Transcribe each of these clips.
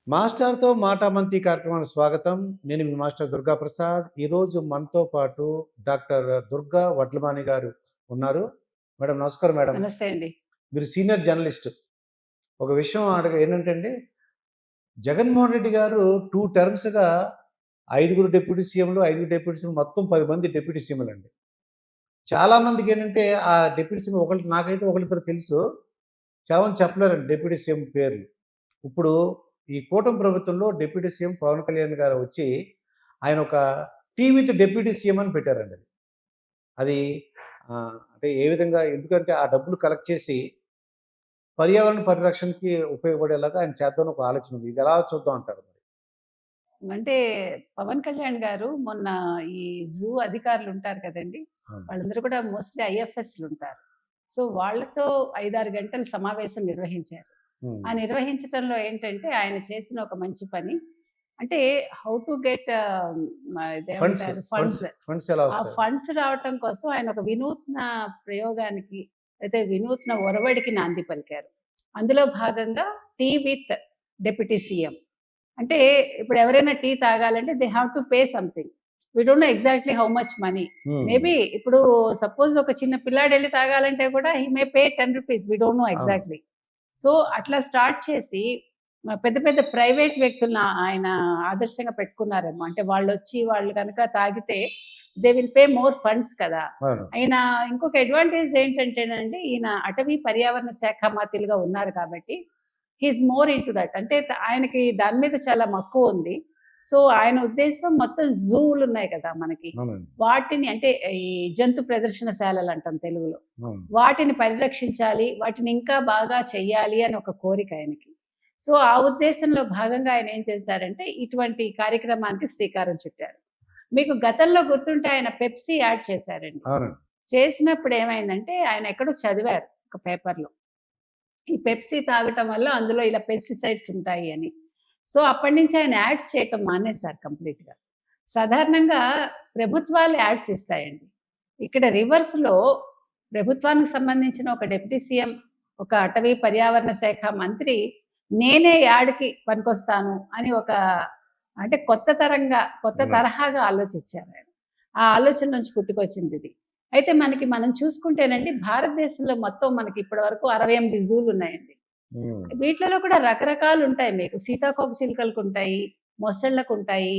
మాస్టర్‌తో మాటామంతి కార్యక్రమానికి స్వాగతం. నేను మీ మాస్టర్ దుర్గా ప్రసాద్. ఈరోజు మనతో పాటు డాక్టర్ దుర్గా వడ్లమాని గారు ఉన్నారు. మేడం నమస్కారం మేడం. నమస్తే అండి. మీరు సీనియర్ జర్నలిస్ట్. ఒక విషయం ఏంటంటే అండి, జగన్మోహన్ రెడ్డి గారు 2 టర్మ్స్‌గా 5 డిప్యూటీ సీఎంలు, 5 డిప్యూటీ సీఎంలు మొత్తం 10 మంది డిప్యూటీ సీఎంలండి. చాలా మందికేంటంటే ఆ డిప్యూటీ సీఎం ఒకళ్ళు నాకైతే ఒకళ్ళిద్దరు తెలుసు. చాలా మంది చెప్పలేరండి డిప్యూటీ సీఎం పేర్లు. ఇప్పుడు ఈ కూటమి ప్రభుత్వంలో డిప్యూటీ సీఎం పవన్ కళ్యాణ్ గారు వచ్చి, ఆయన ఒక టీ విత్ డిప్యూటీ సీఎం అని పెట్టారండి అది. అది అంటే ఏ విధంగా ఎందుకంటే ఆ డబ్బులు కలెక్ట్ చేసి పర్యావరణ పరిరక్షణకి ఉపయోగపడేలాగా ఆయన చేద్దామని ఒక ఆలోచన ఉంది. ఇది ఎలా చూద్దాం అంటారు మరి? అంటే పవన్ కళ్యాణ్ గారు మొన్న ఈ జూ అధికారులు ఉంటారు కదండీ! అవును. వాళ్ళందరూ కూడా మోస్ట్‌లీ ఐఎఫ్ఎస్‌లుంటారు. సో, వాళ్ళతో 5, 6 గంటలు సమావేశం నిర్వహించారు. హ్మ్. ఆ నిర్వహించటంలో ఏంటంటే ఆయన చేసిన ఒక మంచి పని. అంటే హౌ టు గెట్ ఫండ్స్, ఇదేమంటారు ఫండ్స్, ఫండ్స్. ఫండ్స్ ఎలా ఆ వస్తాయి? ఫండ్స్ రావటం కోసం ఆయన ఒక వినూత్న ప్రయోగానికి అయితే వినూత్న ఒరవడికి నాంది పలికారు. అందులో భాగంగా టీ విత్ డిప్యూటీ సీఎం. అంటే ఇప్పుడు ఎవరైనా టీ తాగాలంటే they have to pay something. We don't know exactly how much money. Hmm. Maybe ఇప్పుడు సపోజ్ ఒక చిన్న పిల్లాడెళ్లి తాగాలంటే కూడా he may pay 10 rupees. We don't know అవును. ఎగ్జాక్ట్‌లీ. సో, అట్లా స్టార్ట్ చేసి పెద్ద పెద్ద ప్రైవేట్ వ్యక్తులను ఆయన ఆదర్శంగా పెట్టుకున్నారేమో. అంటే వాళ్ళొచ్చి వాళ్ళు గనక తాగితే they will pay more funds కదా! అవును. ఆయన ఇంకొక అడ్వాంటేజ్ ఏంటంటేనండి, ఈయన అటవీ పర్యావరణ శాఖ మంత్రిగా ఉన్నారు కాబట్టి he is more into that. అంటే ఆయనకి దాని మీద చాలా మక్కువ ఉంది. సో, ఆయన ఉద్దేశం మొత్తం జూలున్నాయి కదా మనకి. అవునండి. వాటిని అంటే ఈ జంతు ప్రదర్శనశాలలంటాం తెలుగులో. అవును. వాటిని పరిరక్షించాలి, వాటిని ఇంకా బాగా చెయ్యాలి అని ఒక కోరిక ఆయనకి. సో, ఆ ఉద్దేశంలో భాగంగా ఆయన ఏం చేశారంటే, ఇటువంటి కార్యక్రమానికి శ్రీకారం చుట్టారు. మీకు గతంలో గుర్తుంటే ఆయన పెప్సీ యాడ్ చేశారండి. అవునండి. చేసినప్పుడు ఏమైందంటే, ఆయన ఎక్కడో చదివారు ఒక పేపర్‌లో. ఈ పెప్సీ తాగటం వల్ల అందులో ఇలా పెస్టిసైడ్స్ ఉంటాయి అని. సో, అప్పటినుంచి ఆయన యాడ్స్ చేయటం మానేశారు కంప్లీట్‌గా. సాధారణంగా ప్రభుత్వాలు యాడ్స్ ఇస్తాయండి. ఇక్కడ రివర్స్‌లో ప్రభుత్వానికి సంబంధించిన ఒక డిప్యూటీ సీఎం, ఒక అటవీ పర్యావరణ శాఖ మంత్రి నేనే యాడ్‌కి పనికొస్తాను అని ఒక అంటే కొత్త అవును. తరహాగా ఆలోచించారాయన. ఆ ఆలోచన నుంచి పుట్టుకొచ్చిందిది. అయితే మనం చూసుకుంటేనండి భారతదేశంలో మొత్తం మనకి ఇప్పటి వరకు 68 జూలున్నాయండి. హ్మ్. వీటిలలో కూడా రకరకాలుంటాయి మీకు. సీతాకోకచిలుకలకుంటాయి, మొసళ్ళకుంటాయి,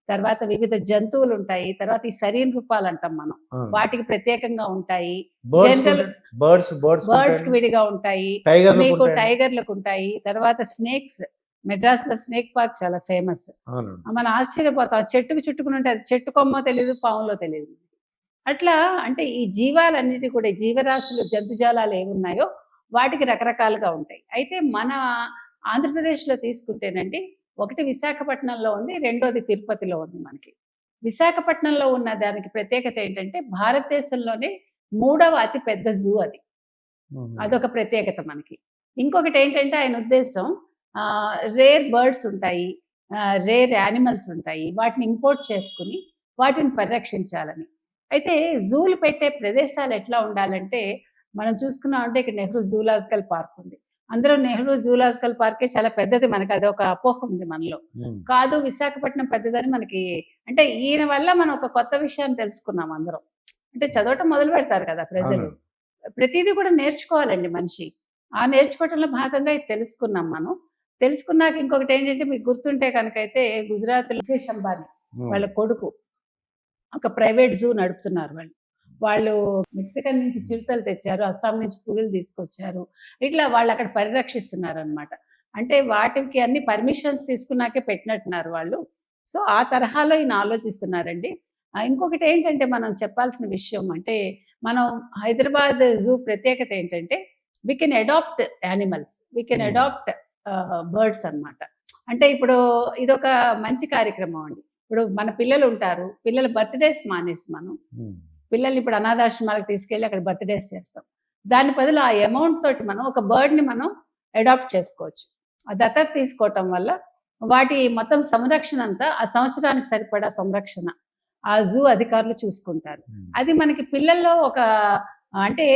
తర్వాత వివిధ జంతువులుంటాయి. తర్వాత ఈ సరీసృపాలంటాం మనం. అవును. వాటికి ప్రత్యేకంగా ఉంటాయి. జనరల్ బర్డ్స్‌కుంటాయి. బర్డ్స్‌కి బర్డ్స్‌కుంటాయండి. విడిగా ఉంటాయి. మీకు టైగర్‌లకుంటాయండి. టైగర్‌లకుంటాయి. తర్వాత స్నేక్స్. మెడ్రాస్‌లో స్నేక్ పార్క్ చాలా ఫేమస్. అవునండి. మనం ఆశ్చర్యపోతాం. చెట్టుకి చుట్టుకునుంటే అది చెట్టు కొమ్మో తెలీదు, పాములో తెలీదు. అట్లా అంటే ఈ జీవాలన్నిటి కూడా జీవరాశులు, జంతుజాలాలు ఏవున్నాయో వాటికి రకరకాలుగా ఉంటాయి. అయితే మన ఆంధ్రప్రదేశ్‌లో తీసుకుంటేనండి, ఒకటి విశాఖపట్నంలో ఉంది. రెండోది తిరుపతిలో ఉంది మనకి. విశాఖపట్నంలో ఉన్న దానికి ప్రత్యేకత ఏంటంటే, భారతదేశంలోనే మూడవ అతి పెద్ద జూ అది. హుహు. అదొక ప్రత్యేకత మనకి. ఇంకొకటేంటంటే ఆయన ఉద్దేశం రేర్ బర్డ్స్ ఉంటాయి. రేర్ యానిమల్స్ ఉంటాయి. వాటిని ఇంపోర్ట్ చేసుకొని వాటిని పరిరక్షించాలని. అయితే జూలు పెట్టే ప్రదేశాలు ఎట్లా ఉండాలంటే, మనం చూసుకున్నామంటే ఇక్కడ నెహ్రూ జూలాజికల్ పార్క్ ఉంది. అందరూ నెహ్రూ జూలాజికల్ పార్కే చాలా పెద్దది మనకి అదొక అపోహ ఉంది మనలో. హ్మ్. కాదు విశాఖపట్నం పెద్దదని మనకి అంటే ఈయన వల్ల మనం ఒక కొత్త విషయాన్ని తెలుసుకున్నాం అందరం. అంటే చదవటం మొదలు పెడతారు కదా ప్రజలు. అవునండి. ప్రతీదీ కూడా నేర్చుకోవాలండి మనిషి. ఆ నేర్చుకోవటంలో భాగంగా ఇది తెలుసుకున్నాం మనం. తెలుసుకున్నాక ఇంకొకటేంటంటే మీకు గుర్తుంటే గనకైతే గుజరాత్‌లో ముఖేష్ అంబానీ హ్మ్. వాళ్ళ కొడుకు ఒక ప్రైవేట్ జూ నడుపుతున్నారు వాళ్ళు. వాళ్ళు మెక్సికన్ నుంచి చిరుతలు తెచ్చారు. అస్సాం నుంచి పులులు తీసుకొచ్చారు. ఇట్లా వాళ్ళక్కడ పరిరక్షిస్తున్నారనమాట. అంటే వాటికి అన్ని పర్మిషన్స్ తీసుకున్నాకే పెట్టినట్టున్నారు వాళ్ళు. సో, ఆ తరహాలో ఈయన ఆలోచిస్తున్నారండి. ఇంకొకటేంటంటే మనం చెప్పాల్సిన విషయం అంటే, మనం హైదరాబాద్ జూ ప్రత్యేకత ఏంటంటే, we can adopt animals. We can hmm. Adopt birds అనమాట. అంటే ఇప్పుడు ఇదొక మంచి కార్యక్రమం అండి. ఇప్పుడు మన పిల్లలుంటారు. పిల్లల బర్త్‌డేస్ మానేసి మనం హ్మ్. పిల్లల్ని ఇప్పుడు అనాథాశ్రమాలకు తీసుకెళ్ళి అక్కడ బర్త్‌డేస్ చేస్తాం. దాని బదులు ఆ అమౌంట్ తోటి మనం ఒక బర్డ్‌ని మనం అడాప్ట్ చేసుకోవచ్చు. ఆ దత్తత తీసుకోవటం వల్ల వాటి మొత్తం సంరక్షణ అంతా ఆ సంవత్సరానికి సరిపడా సంరక్షణ ఆ జూ అధికారులు చూసుకుంటారు. హ్మ్. అది మనకి పిల్లల్లో ఒక అంటే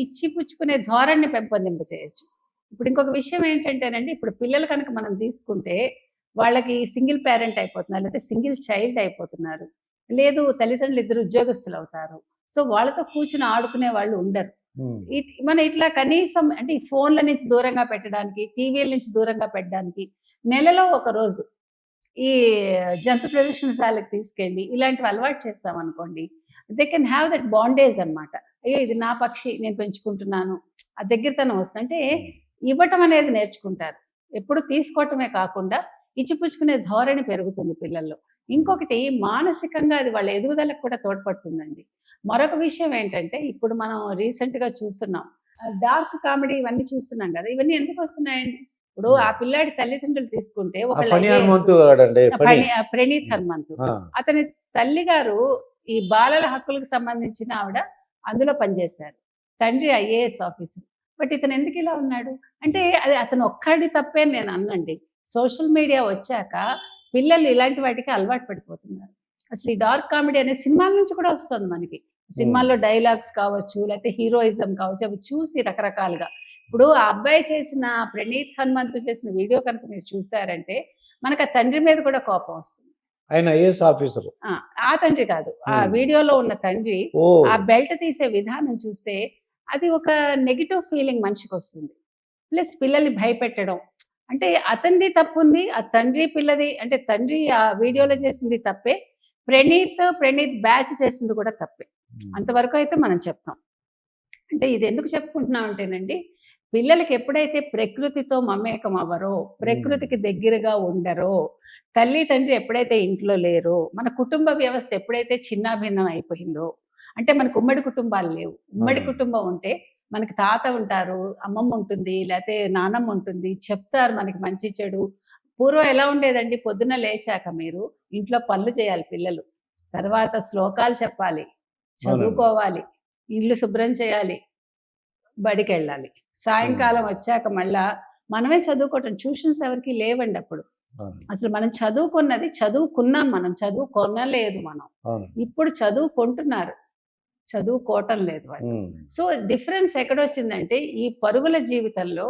ఇచ్చి పుచ్చుకునే ధోరణిని పెంపొందింపచేయొచ్చు. ఇప్పుడు ఇంకొక విషయం ఏంటంటేనండి, ఇప్పుడు పిల్లలు కనుక మనం తీసుకుంటే, వాళ్ళకి సింగిల్ పేరెంట్ అయిపోతున్నారు. లేకపోతే సింగిల్ చైల్డ్ అయిపోతున్నారు. లేదు తల్లిదండ్రులు ఇద్దరు ఉద్యోగస్తులవుతారు. సో, వాళ్ళతో కూర్చొని ఆడుకునే వాళ్ళు ఉండరు. హ్మ్. మనం ఇట్లా కనీసం అంటే ఈ ఫోన్‌ల నుంచి దూరంగా పెట్టడానికి, టీవీల నుంచి దూరంగా పెట్టడానికి, నెలలో ఒక రోజు ఈ జంతు ప్రదర్శనశాలకు తీసుకెళ్ళి ఇలాంటివి అలవాటు చేస్తామనుకోండి, they can have that bandage అనమాట. అయ్యో! ఇది నా పక్షి నేను పెంచుకుంటున్నాను. ఆ దగ్గరతనం వస్తుంది. అంటే ఇవ్వటం అనేది నేర్చుకుంటారు. ఎప్పుడు తీసుకోవటమే కాకుండా ఇచ్చిపుచ్చుకునే ధోరణి పెరుగుతుంది పిల్లల్లో. ఇంకొకటి మానసికంగా అది వాళ్ళ ఎదుగుదలకు కూడా తోడ్పడుతుందండి. మరొక విషయం ఏంటంటే ఇప్పుడు మనం రీసెంట్‌గా చూస్తున్నాం. డార్క్ కామెడీ ఇవన్నీ చూస్తున్నాం గదా! ఇవన్నీ ఎందుకొస్తున్నాయండి? ఇప్పుడు ఆ పిల్లాడి తల్లిదండ్రులు తీసుకుంటే ఆ ఒకళ్ళు ఫణి ఐఏఎస్, హనుమంతు గాడండి. ఫణి. ప్రణీత్ హనుమంతు. ఆ! అతని తల్లిగారు ఈ బాలల హక్కులకు సంబంధించిన ఆవిడ అందులో పనిచేశారు. తండ్రి ఐఏఎస్ ఆఫీసర్. బట్ ఇతను ఎందుకు ఇలా ఉన్నాడు? అంటే అది అతను ఒక్కడి తప్పే అని నేను అననండి. సోషల్ మీడియా వచ్చాక పిల్లలు ఇలాంటి వాటికి అలవాటు పడిపోతున్నారు. అసలు ఈ డార్క్ కామెడీ అనే సినిమాల నుంచి కూడా వస్తుంది మనకి. సినిమాల్లో డైలాగ్స్ కావచ్చు, లేకపోతే హీరోయిజం కావచ్చు, అవి చూసి రకరకాలుగా. ఇప్పుడు ఆ అబ్బాయి చేసిన ప్రణీత్ హనుమంతు చేసిన వీడియో కనుక మీరు చూసారంటే, మనకు ఆ తండ్రి మీద కూడా కోపం వస్తుంది. ఆయన ఐఏఎస్ ఆఫీసర్. ఆ! ఆ తండ్రి కాదు. ఆ వీడియోలో ఉన్న తండ్రి ఓహ్! ఆ బెల్ట్ తీసే విధానం చూస్తే అది ఒక నెగెటివ్ ఫీలింగ్ మనిషికొస్తుంది. ప్లస్ పిల్లల్ని భయపెట్టడం. అంటే అతనిది తప్పుంది. ఆ తండ్రి పిల్లది అంటే తండ్రి ఆ వీడియోలో చేసింది తప్పే. ప్రణీత్ బ్యాచ్ చేసింది కూడా తప్పే. అంతవరకు అయితే మనం చెప్తాం. అంటే ఇది ఎందుకు చెప్పుకుంటున్నాం అంటేనండి, పిల్లలకి ఎప్పుడైతే ప్రకృతితో మమేకం అవ్వరో, ప్రకృతికి దగ్గరగా ఉండరో, తల్లి, తండ్రి ఎప్పుడైతే ఇంట్లో లేరో, మన కుటుంబ వ్యవస్థ ఎప్పుడైతే చిన్నాభిన్నం అయిపోయిందో, అంటే మనకు ఉమ్మడి కుటుంబాలు లేవు. ఉమ్మడి కుటుంబం ఉంటే మనకి తాత ఉంటారు, అమ్మమ్మ ఉంటుంది, లేతే నానమ్మ ఉంటుంది, చెప్తారు మనకి మంచి చెడు. పూర్వం ఎలా ఉండేదండి, పొద్దున్న లేచాక మీరు ఇంట్లో పనులు చేయాలి పిల్లలు. తర్వాత శ్లోకాలు చెప్పాలి, అవునండి. చదువుకోవాలి, ఇల్లు శుభ్రం చేయాలి, బడికెళ్ళాలి. సాయంకాలం వచ్చాక మళ్ళా మనమే చదువుకోవటం. ట్యూషన్స్ ఎవరికీ లేవండి అప్పుడు. అవును. అసలు మనం చదువుకున్నాం మనం. చదువుకొనలేదు మనం. అవును. ఇప్పుడు చదువుకుంటున్నారు. చదువుకోవటం లేదు వాళ్ళు. సో, డిఫరెన్స్ ఎక్కడొచ్చిందంటే, ఈ పరుగుల జీవితంలో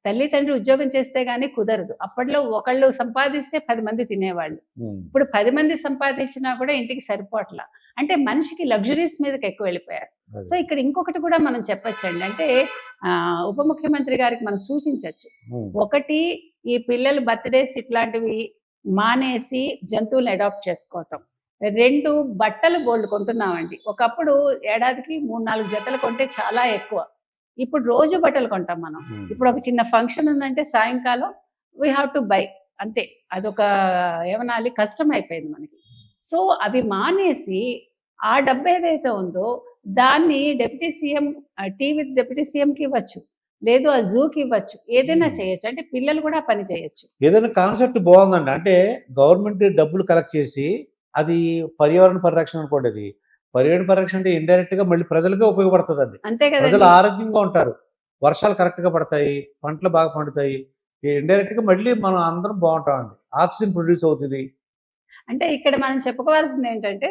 తల్లి, తండ్రి ఉద్యోగం చేస్తే గాని కుదరదు. అప్పట్లో ఒకళ్ళు సంపాదిస్తే 10 మంది తినేవాళ్ళు. ఇప్పుడు 10 మంది సంపాదించినా కూడా ఇంటికి సరిపోట్ల. అంటే మనిషికి లగ్జరీస్ మీదకి ఎక్కువ వెళ్ళిపోయారు. సో, ఇక్కడ ఇంకొకటి కూడా మనం చెప్పొచ్చండి. అంటే ఉప ముఖ్యమంత్రి గారికి మనం సూచించొచ్చు. ఒకటి ఈ పిల్లలు బర్త్‌డేస్ ఇట్లాంటివి మానేసి జంతువుల్ని అడాప్ట్ చేసుకోవటం. 2 బట్టలు బోలెడు కొంటున్నామండి. ఒకప్పుడు ఏడాదికి 3, 4 జతలు కొంటే చాలా ఎక్కువ. ఇప్పుడు రోజు బట్టలు కొంటాం మనం. ఇప్పుడు ఒక చిన్న ఫంక్షన్ ఉందంటే సాయంకాలం వి హావ్ టు బై అంతే. అదొక ఏమనాలి కష్టం అయిపోయింది మనకి. సో, అవి మానేసి ఆ డబ్బేదైతే ఉందో దాన్ని deputy CM tea with deputy సీఎంకి ఇవ్వచ్చు. లేదు ఆ జూకి ఇవ్వచ్చు. ఏదైనా చేయొచ్చు. అంటే పిల్లలు కూడా ఆ పని చేయొచ్చు. ఏదైనా కాన్సెప్ట్ బాగుందండి. అంటే గవర్నమెంట్ డబ్బులు కలెక్ట్ చేసి అది పర్యావరణ పరిరక్షణ అనుకోండి అది. పర్యావరణ పరిరక్షణ అంటే ఇండైరెక్ట్‌గా మళ్ళీ ప్రజలకే ఉపయోగపడతదండి. అంతే ప్రజలు కదండీ! ఆరోగ్యంగా ఉంటారు. వర్షాలు కరెక్ట్‌గా పడతాయి. పంటలు బాగా పండుతాయి. ఇండైరెక్ట్‌గా మళ్ళీ మనం అందరం బావుంటామండి. ఆక్సిజన్ ప్రొడ్యూస్ అవుతది. అంటే ఇక్కడ మనం చెప్పుకోవాల్సిందేంటంటే,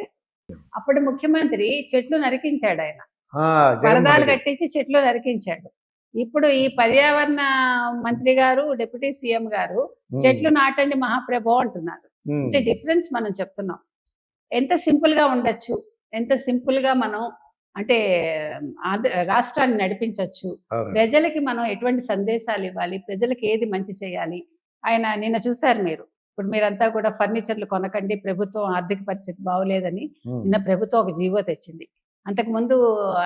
అప్పటి ముఖ్యమంత్రి చెట్లు నరికించాడాయన. ఆ! పరదాలు జగన్మోహన్ రెడ్డి. కట్టించి చెట్లు నరికించాడు. ఇప్పుడు ఈ పర్యావరణ మంత్రి గారు, డిప్యూటీ సీఎం గారు చెట్లు నాటండి మహాప్రభో అంటున్నారు. అంటే డిఫరెన్స్ మనం చెప్తున్నాం. ఎంత సింపుల్‌గా ఉండొచ్చు. ఎంత సింపుల్‌గా మనం అంటే రాష్ట్రాన్ని నడిపించొచ్చు. అవునండి. ప్రజలకి మనం ఎటువంటి సందేశాలివ్వాలి, ప్రజలకి ఏది మంచి చేయాలి. ఆయన నిన్న చూసారు మీరు. ఇప్పుడు మీరంతా కూడా ఫర్నిచర్‌లు కొనకండి, ప్రభుత్వం ఆర్థిక పరిస్థితి బాగోలేదని నిన్న ప్రభుత్వం ఒక జీవో తెచ్చింది. అంతకుముందు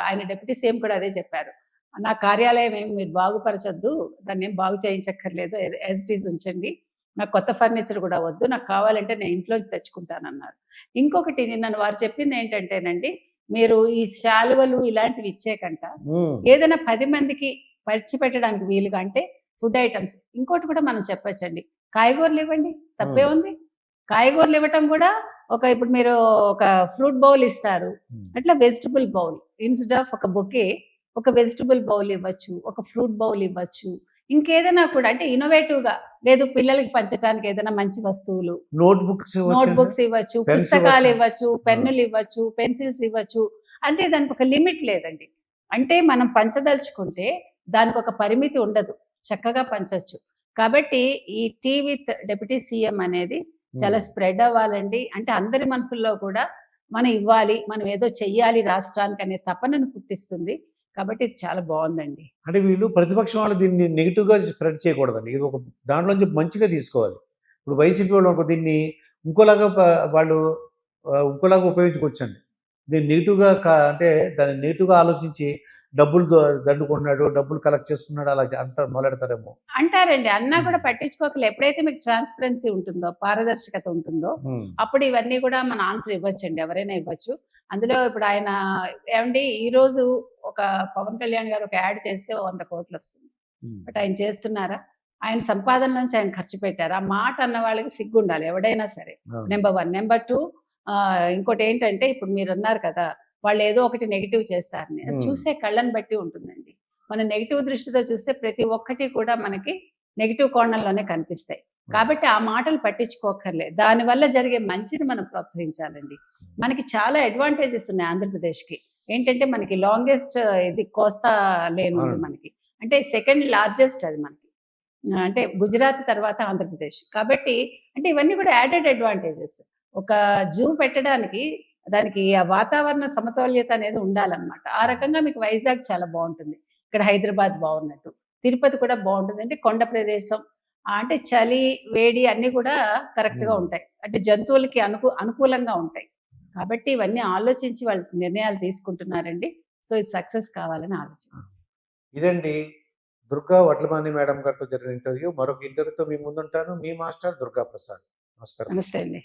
ఆయన డిప్యూటీ సీఎం కూడా అదే చెప్పారు. నా కార్యాలయం ఏమి మీరు బాగుపరచొద్దు. దాన్నేం బాగు చేయించక్కర్లేదు. యాజ్ ఇట్ ఈజ్ ఉంచండి. నాకు కొత్త ఫర్నిచర్ కూడా వద్దు. నాకు కావాలంటే నేను ఇంట్లోంచి తెచ్చుకుంటానన్నారు. ఇంకొకటి నిన్న వారు చెప్పిందేంటంటేనండి, మీరు ఈ శాలువలు ఇలాంటివి ఇచ్చే కంట, ఏదైనా 10 మందికి పంచిపెట్టడానికి వీలుగా అంటే ఫుడ్ ఐటెమ్స్. ఇంకోటి కూడా మనం చెప్పొచ్చండి. కాయగూరలు ఇవ్వండి. తప్పే ఉంది. కాయగూరలు ఇవ్వటం కూడా ఇప్పుడు మీరు ఒక ఫ్రూట్ బౌల్ ఇస్తారు. అట్లా వెజిటబుల్ బౌల్ ఇన్‌స్టెడ్ ఆఫ్ ఒక బొకే ఒక వెజిటబుల్ బౌల్ ఇవ్వచ్చు. ఒక ఫ్రూట్ బౌల్ ఇవ్వచ్చు. ఇంకేదైనా కూడా అంటే ఇన్నోవేటివ్‌గా లేదు పిల్లలకి పంచటానికి ఏదైనా మంచి వస్తువులు. నోట్ బుక్స్ నోట్ ఇవ్వచ్చు, పెన్స్ పుస్తకాలు ఇవ్వచ్చు. ఇవ్వచ్చు, పెన్నులు ఇవ్వచ్చు, పెన్సిల్స్ ఇవ్వచ్చు. అంటే దానికి ఒక లిమిట్ లేదండి. అంటే మనం పంచదలుచుకుంటే దానికొక పరిమితి ఉండదు. చక్కగా పంచొచ్చు. కాబట్టి ఈ టీ విత్ డిప్యూటీ సీఎం అనేది చాలా స్ప్రెడ్ అవ్వాలండి. అంటే అందరి మనసుల్లో కూడా మనం ఇవ్వాలి, మనం ఏదో చెయ్యాలి రాష్ట్రానికి అనే తపనను పుట్టిస్తుంది. కాబట్టి ఇది చాలా బావుందండి. అంటే వీళ్ళు ప్రతిపక్షం వాళ్ళు దీన్ని నెగెటివ్‌గా స్ప్రెడ్ చేయకూడదండి. ఇది ఒక దాంట్లోంచి మంచిగా తీసుకోవాలి. ఇప్పుడు వైసీపీ వాళ్ళు అనుకో దీన్ని ఇంకోలాగా వాళ్ళు ఇంకోలాగా ఉపయోగించుకోవచ్చండి. దీన్ని నెగెటివ్‌గా అంటే దాన్ని నెగెటివ్‌గా ఆలోచించి డబ్బులు దండుకుంటున్నాడు, డబ్బులు కలెక్ట్ చేసుకున్నాడు అలా అంటారు మొదలెడతారేమో. అంటారండి. అన్నా కూడా హ్మ్. పట్టించుకోకలే. ఎప్పుడైతే మీకు ట్రాన్స్‌పరెన్సీ ఉంటుందో, పారదర్శకత ఉంటుందో, హ్మ్. అప్పుడు ఇవన్నీ కూడా మన ఆన్సర్ ఇవ్వచ్చండి. ఎవరైనా ఇవ్వచ్చు. అందులో ఇప్పుడు ఆయన ఏవండీ ఈరోజు ఒక పవన్ కళ్యాణ్ గారు ఒక యాడ్ చేస్తే ఓ 100,00,00,000 వస్తుంది. హ్మ్. బట్ ఆయన చేస్తున్నారా? ఆయన సంపాదన నుంచి ఆయన ఖర్చు పెట్టారు. ఆ మాట అన్న వాళ్ళకి సిగ్గుండాలి ఎవడైనా సరే. అవును. నంబర్ 1. నంబర్ 2 ఇంకోటేంటంటే ఇప్పుడు మీరన్నారు కదా! వాళ్ళేదో ఒకటి నెగెటివ్ చేస్తారని. అది హ్మ్. చూసే కళ్ళని బట్టి ఉంటుందండి. మనం నెగెటివ్ దృష్టితో చూస్తే ప్రతి ఒక్కటి కూడా మనకి నెగెటివ్ కోణంలోనే కనిపిస్తాయి. కాబట్టి ఆ మాటలు పట్టించుకోక్కర్లే. దానివల్ల జరిగే మంచిని మనం ప్రోత్సహించాలండి. మనకి చాలా అడ్వాంటేజెస్ ఉన్నాయి ఆంధ్రప్రదేశ్‌కి. ఏంటంటే మనకి లాంగెస్ట్ ఇది కోస్తా లేన్ ఉంది అవునండి. మనకి. అంటే సెకండ్ లార్జెస్ట్ అది మనకి. అంటే గుజరాత్ తర్వాత ఆంధ్రప్రదేశ్. కాబట్టి అంటే ఇవన్నీ కూడా యాడెడ్ అడ్వాంటేజెస్. ఒక జూ పెట్టడానికి దానికి ఆ వాతావరణ సమతౌల్యత అనేది ఉండాలనమాట. ఆ రకంగా మీకు వైజాగ్ చాలా బావుంటుంది. ఇక్కడ హైదరాబాద్ బావున్నట్టు. తిరుపతి కూడా బావుంటుంది. అంటే కొండ ప్రదేశం. అంటే చలి, వేడి అన్నీ కూడా కరెక్ట్‌గా హ్మ్. ఉంటాయి. అంటే జంతువులకి అనుకూలంగా ఉంటాయి. కాబట్టి ఇవన్నీ ఆలోచించి వాళ్ళు నిర్ణయాలు తీసుకుంటున్నారండి. సో, ఇది సక్సెస్ కావాలని ఆలోచన. ఇదండి దుర్గా వడ్లమాని మేడం గారితో జరిగిన ఇంటర్వ్యూ. మరొక ఇంటర్వ్యూతో మీ ముందుంటాను. మీ మాస్టర్ దుర్గా ప్రసాద్. నమస్కారం. నమస్తే అండి.